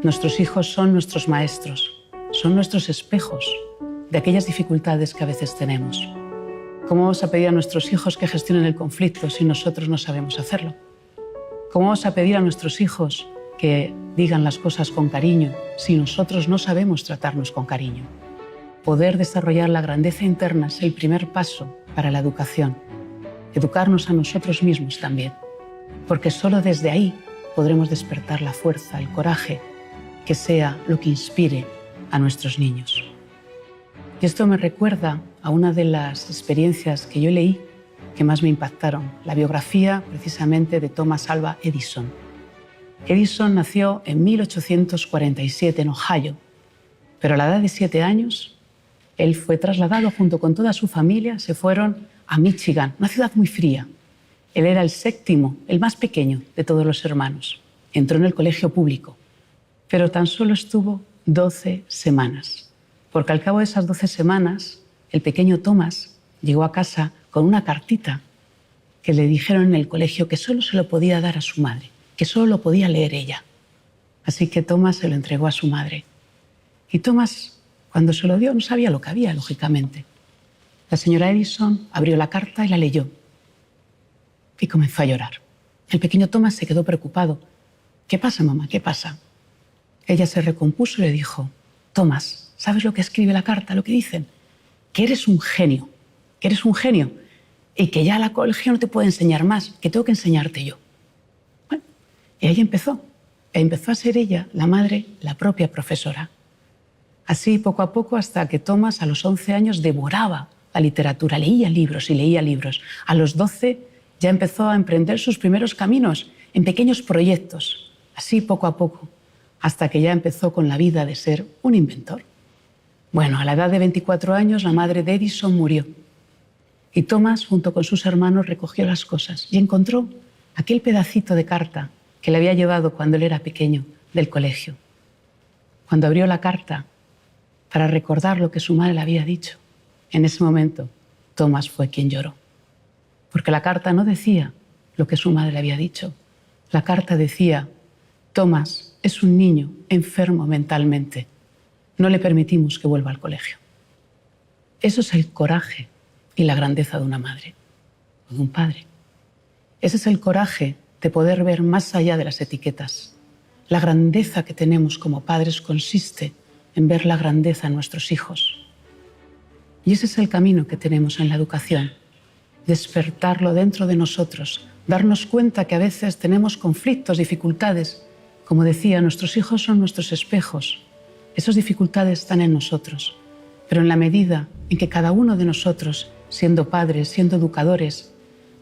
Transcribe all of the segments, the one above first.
Nuestros hijos son nuestros maestros, son nuestros espejos de aquellas dificultades que a veces tenemos. ¿Cómo vamos a pedir a nuestros hijos que gestionen el conflicto si nosotros no sabemos hacerlo? ¿Cómo vamos a pedir a nuestros hijos que digan las cosas con cariño si nosotros no sabemos tratarnos con cariño? Poder desarrollar la grandeza interna es el primer paso para la educación. Educarnos a nosotros mismos también, porque solo desde ahí podremos despertar la fuerza, el coraje, que sea lo que inspire a nuestros niños. Y esto me recuerda a una de las experiencias que yo leí que más me impactaron, la biografía precisamente de Thomas Alva Edison. Edison nació en 1847 en Ohio, pero a la edad de 7 años él fue trasladado junto con toda su familia, se fueron a Michigan, una ciudad muy fría. Él era el séptimo, el más pequeño de todos los hermanos. Entró en el colegio público, pero tan solo estuvo 12 semanas, porque al cabo de esas 12 semanas, el pequeño Thomas llegó a casa con una cartita que le dijeron en el colegio que solo se lo podía dar a su madre, que solo lo podía leer ella. Así que Thomas se lo entregó a su madre. Y Thomas, cuando se lo dio, no sabía lo que había, lógicamente. La señora Edison abrió la carta y la leyó. Y comenzó a llorar. El pequeño Thomas se quedó preocupado. ¿Qué pasa, mamá? ¿Qué pasa? Ella se recompuso y le dijo, Thomas, ¿sabes lo que escribe la carta? Lo que dicen, que eres un genio, y que ya la colegio no te puede enseñar más, que tengo que enseñarte yo. Bueno, y ahí empezó. Empezó a ser ella, la madre, la propia profesora. Así, poco a poco, hasta que Thomas, a los 11 años, devoraba la literatura, leía libros y leía libros. A los 12 ya empezó a emprender sus primeros caminos en pequeños proyectos, así poco a poco, hasta que ya empezó con la vida de ser un inventor. Bueno, a la edad de 24 años, la madre de Edison murió. Y Thomas, junto con sus hermanos, recogió las cosas y encontró aquel pedacito de carta que le había llevado cuando él era pequeño del colegio. Cuando abrió la carta para recordar lo que su madre le había dicho, en ese momento Thomas fue quien lloró. Porque la carta no decía lo que su madre le había dicho. La carta decía, Thomas es un niño enfermo mentalmente. No le permitimos que vuelva al colegio. Eso es el coraje y la grandeza de una madre o de un padre. Ese es el coraje de poder ver más allá de las etiquetas. La grandeza que tenemos como padres consiste en ver la grandeza en nuestros hijos. Y ese es el camino que tenemos en la educación. Despertarlo dentro de nosotros, darnos cuenta que a veces tenemos conflictos, dificultades. Como decía, nuestros hijos son nuestros espejos. Esas dificultades están en nosotros, pero en la medida en que cada uno de nosotros, siendo padres, siendo educadores,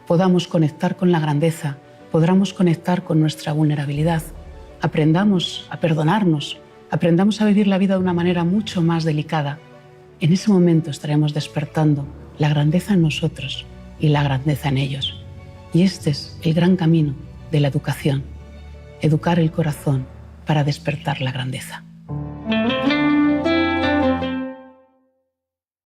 podamos conectar con la grandeza, podamos conectar con nuestra vulnerabilidad, aprendamos a perdonarnos, aprendamos a vivir la vida de una manera mucho más delicada, en ese momento estaremos despertando la grandeza en nosotros y la grandeza en ellos. Y este es el gran camino de la educación, educar el corazón para despertar la grandeza.